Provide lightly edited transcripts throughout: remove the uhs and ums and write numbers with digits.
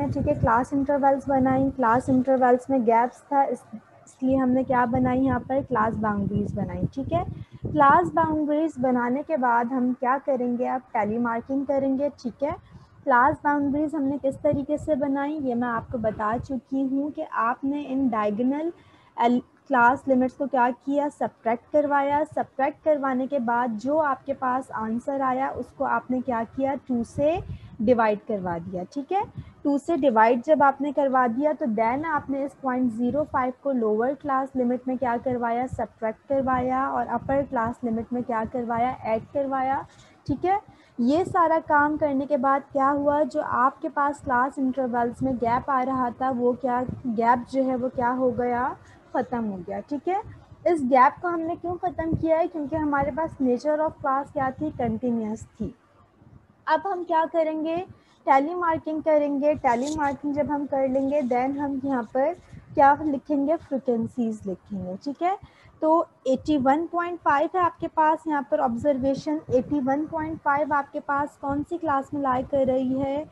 हमने, ठीक है, क्लास इंटरवल्स बनाई। क्लास इंटरवल्स में गैप्स था, इसलिए हमने क्या बनाई यहाँ पर, क्लास बाउंड्रीज बनाई। ठीक है, क्लास बाउंड्रीज बनाने के बाद हम क्या करेंगे, अब टैली मार्किंग करेंगे। ठीक है, क्लास बाउंड्रीज हमने किस तरीके से बनाई ये मैं आपको बता चुकी हूँ कि आपने इन डायगोनल क्लास लिमिट्स को क्या किया, सब्ट्रैक्ट करवाया। सब्ट्रैक्ट करवाने के बाद जो आपके पास आंसर आया उसको आपने क्या किया, 2 से डिवाइड करवा दिया। ठीक है, 2 से डिवाइड जब आपने करवा दिया तो देन आपने इस 0.05 को लोअर क्लास लिमिट में क्या करवाया, सब्ट्रैक्ट करवाया, और अपर क्लास लिमिट में क्या करवाया, ऐड करवाया। ठीक है, ये सारा काम करने के बाद क्या हुआ, जो आपके पास क्लास इंटरवल्स में गैप आ रहा था वो क्या, गैप जो है वो क्या हो गया, ख़त्म हो गया। ठीक है, इस गैप को हमने क्यों ख़त्म किया है, क्योंकि हमारे पास नेचर ऑफ क्लास क्या थी, कंटिन्यूस थी। अब हम क्या करेंगे, टैली मार्किंग करेंगे। टैली मार्किंग जब हम कर लेंगे देन हम यहाँ पर क्या लिखेंगे, फ्रीक्वेंसीज लिखेंगे। ठीक है, तो 81.5 है आपके पास यहाँ पर ऑब्जर्वेशन। 81.5 आपके पास कौन सी क्लास में लाई कर रही है,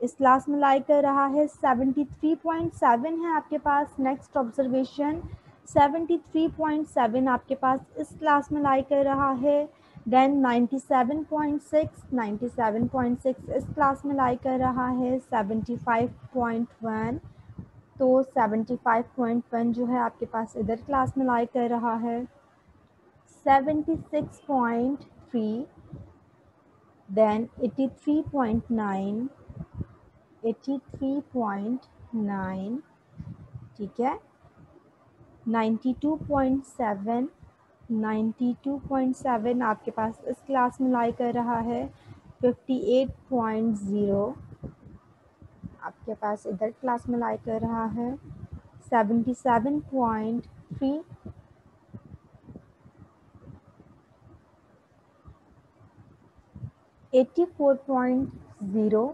इस क्लास में लाई कर रहा है। 73.7 है आपके पास नेक्स्ट ऑब्जर्वेशन। 73.7 आपके पास इस क्लास में लाई कर रहा है। देन 97.6 इस क्लास में लाई कर रहा है। 75.1, तो 75.1 जो है आपके पास इधर क्लास में लाई कर रहा है। 76.3, देन 83.9, 83.9, ठीक है, 92.7, 92.7 आपके पास इस क्लास में लाई कर रहा है। 58.0 आपके पास इधर क्लास में लाई कर रहा है। 77.3, 84.0,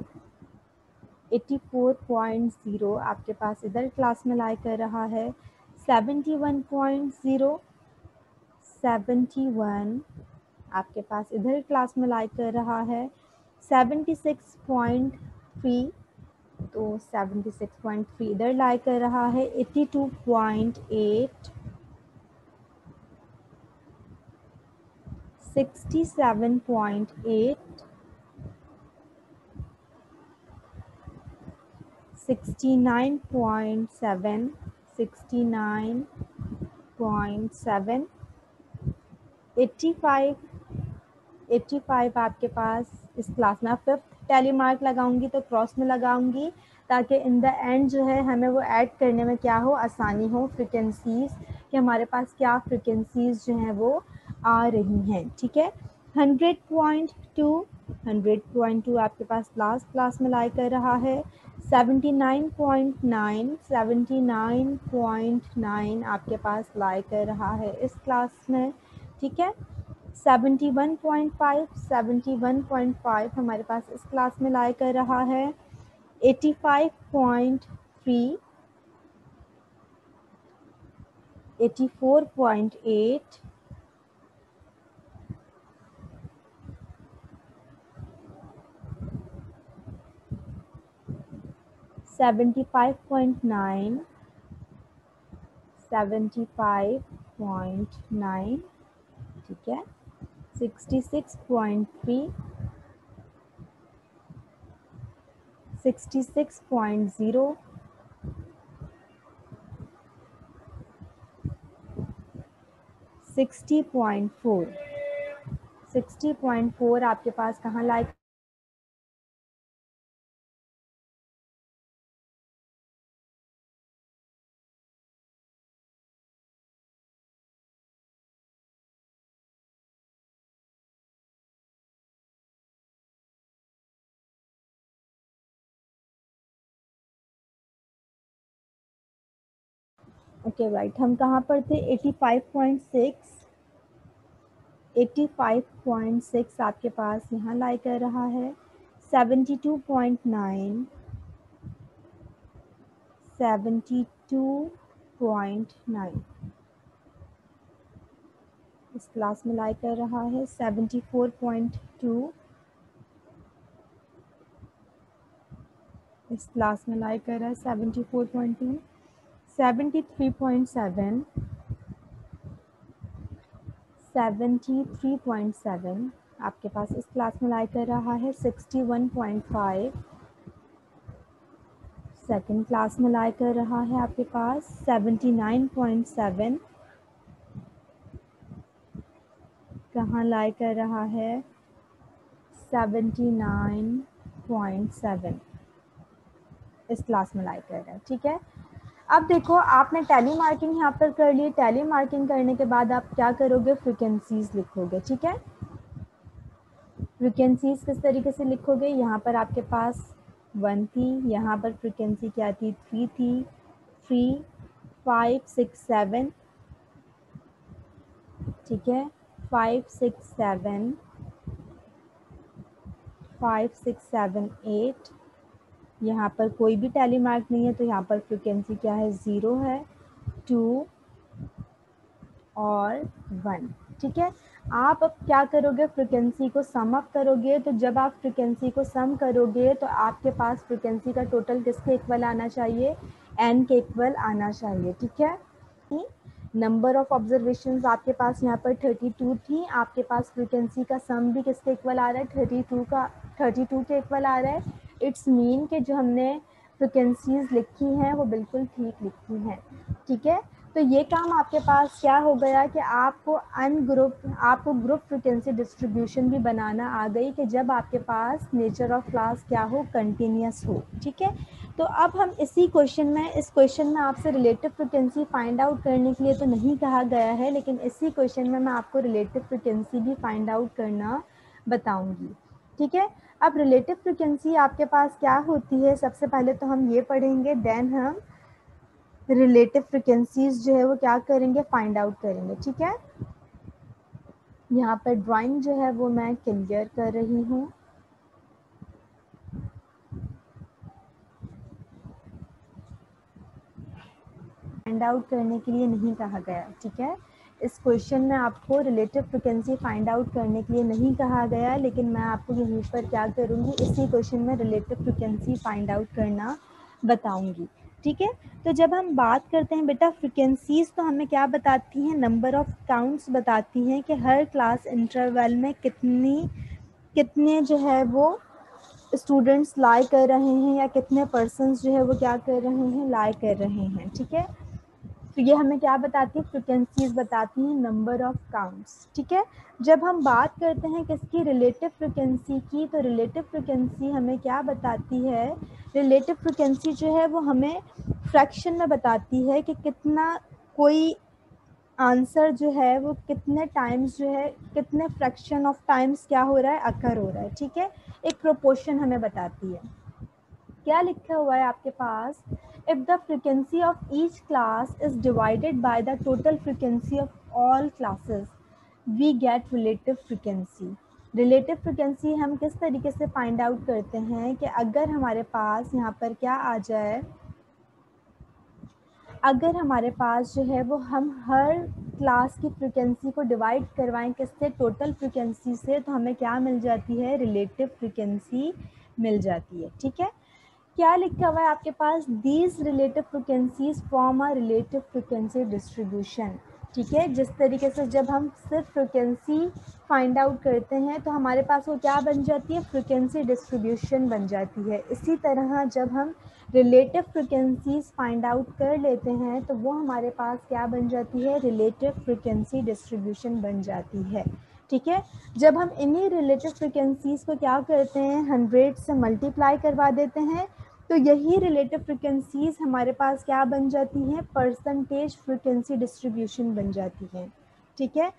84.0 आपके पास इधर क्लास में लाई कर रहा है। 71.0, 71 आपके पास इधर क्लास में लाई कर रहा है। 76.3, तो 76.3 इधर लाई कर रहा है। 82.8, 67.8, 69.7, 69.7, 85, 85 आपके पास इस क्लास में। फिफ्थ टैली मार्क लगाऊंगी तो क्रॉस में लगाऊंगी ताकि इन द एंड जो है हमें वो ऐड करने में क्या हो, आसानी हो, फ्रिक्वेंसीज कि हमारे पास क्या फ्रिक्वेंसीज जो हैं वो आ रही हैं। ठीक है, 100.2, 100.2 आपके पास लास्ट क्लास में लाई कर रहा है। 79.9, 79.9 आपके पास लाई कर रहा है इस क्लास में। ठीक है, 71.5, 71.5 हमारे पास इस क्लास में लाई कर रहा है। 85.3, 84.8, 75.9, 75.9, ठीक है, 66.3, 66.0, 60.4, 60.4 आपके पास कहाँ लाई ओके राइट, हम कहाँ पर थे, 85.6, 85.6 आपके पास यहाँ लाई कर रहा है। 72.9, 72.9 इस क्लास में लाई कर रहा है। 74.2, इस क्लास में लाई कर रहा है 74.2, 73.7, 73.7 आपके पास इस क्लास में लाई कर रहा है 61.5, सेकंड क्लास में लाई कर रहा है आपके पास 79.7, कहाँ लाई कर रहा है 79.7 इस क्लास में लाई कर रहा है। ठीक है, अब देखो आपने टैली मार्किंग यहाँ पर कर ली। टैली मार्किंग करने के बाद आप क्या करोगे, फ्रीक्वेंसीज लिखोगे। ठीक है, फ्रीक्वेंसीज किस तरीके से लिखोगे, यहाँ पर आपके पास 1 थी, यहाँ पर फ्रीक्वेंसी क्या थी, 3 थी, 3, 5, 6, 7। ठीक है, 5, 6, 7, 5, 6, 7, 8। यहाँ पर कोई भी टैली मार्क नहीं है तो यहाँ पर फ्रीक्वेंसी क्या है, 0 है, 2 और 1। ठीक है, आप अब क्या करोगे, फ्रीक्वेंसी को सम अप करोगे। तो जब आप फ्रीक्वेंसी को सम करोगे तो आपके पास फ्रीक्वेंसी का टोटल किसके इक्वल आना चाहिए, n के इक्वल आना चाहिए। ठीक है, नंबर ऑफ ऑब्जर्वेशंस आपके पास यहाँ पर 32 थी, आपके पास फ्रीक्वेंसी का सम भी किसके इक्वल आ रहा है, 32 के इक्वल आ रहा है। इट्स मीन कि जो हमने फ्रीक्वेंसीज लिखी हैं वो बिल्कुल ठीक लिखी हैं। ठीक है, तो ये काम आपके पास क्या हो गया कि आपको ग्रुप फ्रीक्वेंसी डिस्ट्रीब्यूशन भी बनाना आ गई कि जब आपके पास नेचर ऑफ क्लास क्या हो, कंटिन्यूस हो। ठीक है, तो अब हम इस क्वेश्चन में आपसे रिलेटिव फ्रीक्वेंसी फाइंड आउट करने के लिए तो नहीं कहा गया है, लेकिन इसी क्वेश्चन में मैं आपको रिलेटिव फ्रीक्वेंसी भी फाइंड आउट करना बताऊंगी। ठीक है, अब रिलेटिव फ्रीक्वेंसी आपके पास क्या होती है, सबसे पहले तो हम ये पढ़ेंगे, देन हम रिलेटिव फ्रीक्वेंसीज जो है वो क्या करेंगे, फाइंड आउट करेंगे। ठीक है, यहाँ पर ड्राइंग जो है वो मैं क्लियर कर रही हूँ। फाइंड आउट करने के लिए नहीं कहा गया। ठीक है, इस क्वेश्चन में आपको रिलेटिव फ्रीक्वेंसी फाइंड आउट करने के लिए नहीं कहा गया, लेकिन मैं आपको यहीं पर क्या करूँगी, इसी क्वेश्चन में रिलेटिव फ्रीक्वेंसी फाइंड आउट करना बताऊँगी। ठीक है, तो जब हम बात करते हैं बेटा फ्रीक्वेंसीज, तो हमें क्या बताती हैं, नंबर ऑफ काउंट्स बताती हैं कि हर क्लास इंटरवल में कितने जो है वो स्टूडेंट्स लाई कर रहे हैं या कितने पर्सन्स जो है वो क्या कर रहे हैं, लाई कर रहे हैं। ठीक है, तो ये हमें क्या बताती है, फ्रीक्वेंसीज बताती हैं, नंबर ऑफ काउंट्स। ठीक है, जब हम बात करते हैं किसकी, रिलेटिव फ्रीक्वेंसी की, तो रिलेटिव फ्रीक्वेंसी हमें क्या बताती है, रिलेटिव फ्रीक्वेंसी जो है वो हमें फ्रैक्शन में बताती है कि कितना कोई आंसर जो है वो कितने टाइम्स जो है, कितने फ्रैक्शन ऑफ टाइम्स क्या हो रहा है, अकर हो रहा है। ठीक है, एक प्रोपोर्शन हमें बताती है। क्या लिखा हुआ है आपके पास, if the frequency of each class is divided by the total frequency of all classes we get relative frequency. Relative frequency हम किस तरीके से फाइंड आउट करते हैं कि अगर हमारे पास यहाँ पर क्या आ जाए, अगर हमारे पास जो है वो हम हर क्लास की फ्रीक्वेंसी को डिवाइड करवाएं किससे, टोटल फ्रीक्वेंसी से, तो हमें क्या मिल जाती है, रिलेटिव फ्रीक्वेंसी मिल जाती है। ठीक है, क्या लिखा हुआ है आपके पास, these relative frequencies form a relative frequency distribution. ठीक है, जिस तरीके से जब हम सिर्फ फ्रीक्वेंसी फाइंड आउट करते हैं तो हमारे पास वो क्या बन जाती है, फ्रीक्वेंसी डिस्ट्रीब्यूशन बन जाती है। इसी तरह जब हम रिलेटिव फ्रीक्वेंसीज फाइंड आउट कर लेते हैं तो वो हमारे पास क्या बन जाती है, रिलेटिव फ्रीक्वेंसी डिस्ट्रीब्यूशन बन जाती है। ठीक है, जब हम इन्हीं रिलेटिव फ्रीक्वेंसीज को क्या करते हैं, 100 से मल्टीप्लाई करवा देते हैं, तो यही रिलेटिव फ्रीक्वेंसीज हमारे पास क्या बन जाती हैं, परसेंटेज फ्रीक्वेंसी डिस्ट्रीब्यूशन बन जाती हैं। ठीक है,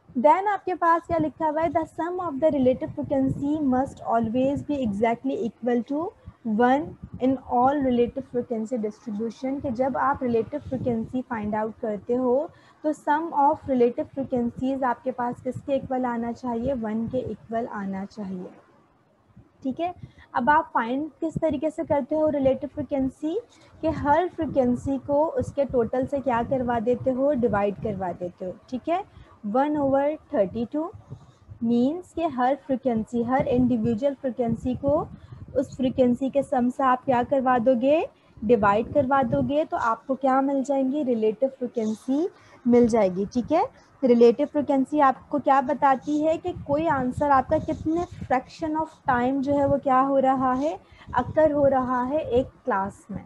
देन आपके पास क्या लिखा हुआ है, the sum of the relative frequency must always be exactly equal to 1 in all relative frequency distribution. कि जब आप रिलेटिव फ्रीक्वेंसी फाइंड आउट करते हो तो सम ऑफ रिलेटिव फ्रीक्वेंसीज आपके पास किसके इक्वल आना चाहिए, 1 के इक्वल आना चाहिए। ठीक है, अब आप फाइंड किस तरीके से करते हो रिलेटिव फ्रीक्वेंसी, कि हर फ्रीक्वेंसी को उसके टोटल से क्या करवा देते हो, डिवाइड करवा देते हो। ठीक है, 1/32 मीन्स कि हर फ्रीक्वेंसी, हर इंडिविजुअल फ्रीक्वेंसी को उस फ्रीक्वेंसी के सम से आप क्या करवा दोगे, डिवाइड करवा दोगे, तो आपको क्या मिल जाएंगी, रिलेटिव फ्रीक्वेंसी मिल जाएगी। ठीक है, रिलेटिव फ्रीक्वेंसी आपको क्या बताती है कि कोई आंसर आपका कितने फ्रैक्शन ऑफ टाइम जो है वो क्या हो रहा है, अक्कर हो रहा है एक क्लास में।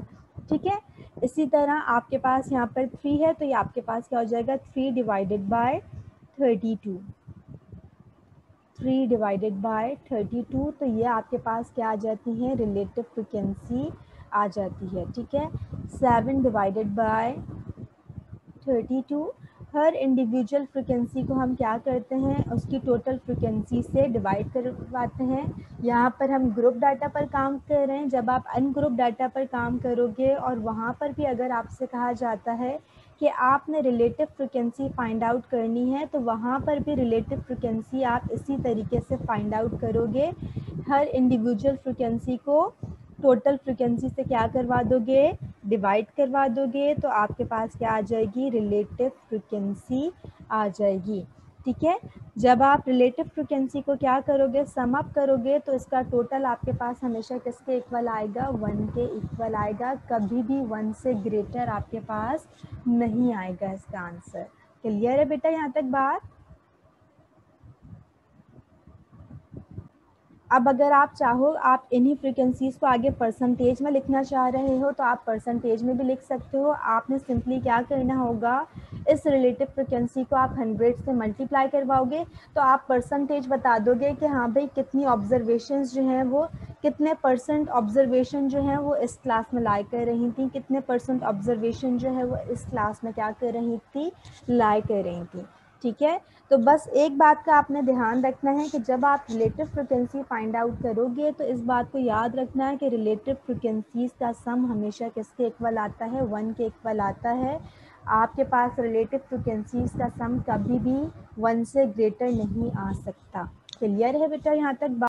ठीक है, इसी तरह आपके पास यहाँ पर 3 है, तो ये आपके पास क्या हो जाएगा, 3 डिवाइडेड बाय 32, 3 डिवाइडेड बाय 32, तो ये आपके पास क्या आ जाती है, रिलेटिव फ्रिक्वेंसी आ जाती है। ठीक है, 7 divided by 32, her individual frequency को हम क्या करते हैं, उसकी टोटल फ्रिक्वेंसी से डिवाइड करवाते हैं। यहाँ पर हम ग्रुप डाटा पर काम कर रहे हैं, जब आप अनग्रुप डाटा पर काम करोगे और वहाँ पर भी अगर आपसे कहा जाता है कि आपने रिलेटिव फ्रिक्वेंसी फाइंड आउट करनी है, तो वहाँ पर भी रिलेटिव फ्रिक्वेंसी आप इसी तरीके से फाइंड आउट करोगे। हर इंडिविजुअल फ्रिक्वेंसी को टोटल फ्रिक्वेंसी से क्या करवा दोगे, डिवाइड करवा दोगे, तो आपके पास क्या आ जाएगी, रिलेटिव फ्रिक्वेंसी आ जाएगी। ठीक है, जब आप रिलेटिव फ्रिक्वेंसी को क्या करोगे, सम अप करोगे, तो इसका टोटल आपके पास हमेशा किसके इक्वल आएगा, 1 के इक्वल आएगा। कभी भी 1 से ग्रेटर आपके पास नहीं आएगा इसका आंसर। क्लियर है बेटा यहाँ तक बात? अब अगर आप चाहो, आप इन्हीं फ्रिक्वेंसीज़ को आगे परसेंटेज में लिखना चाह रहे हो, तो आप परसेंटेज में भी लिख सकते हो। आपने सिंपली क्या करना होगा, इस रिलेटिव फ्रिक्वेंसी को आप 100 से मल्टीप्लाई करवाओगे, तो आप परसेंटेज बता दोगे कि हाँ भाई कितनी ऑब्जर्वेशंस जो हैं वो, कितने परसेंट ऑब्जर्वेशन जो है वो इस क्लास में लाई कर रही थी, कितने परसेंट ऑब्जर्वेशन जो है वो इस क्लास में क्या कर रही थी, लाई कर रही थी। ठीक है, तो बस एक बात का आपने ध्यान रखना है कि जब आप रिलेटिव फ्रिक्वेंसी फाइंड आउट करोगे, तो इस बात को याद रखना है कि रिलेटिव फ्रिक्वेंसीज का सम हमेशा किसके इक्वल आता है, 1 के इक्वल आता है। आपके पास रिलेटिव फ्रिक्वेंसीज का सम कभी भी 1 से ग्रेटर नहीं आ सकता। क्लियर है बेटा यहाँ तक बात?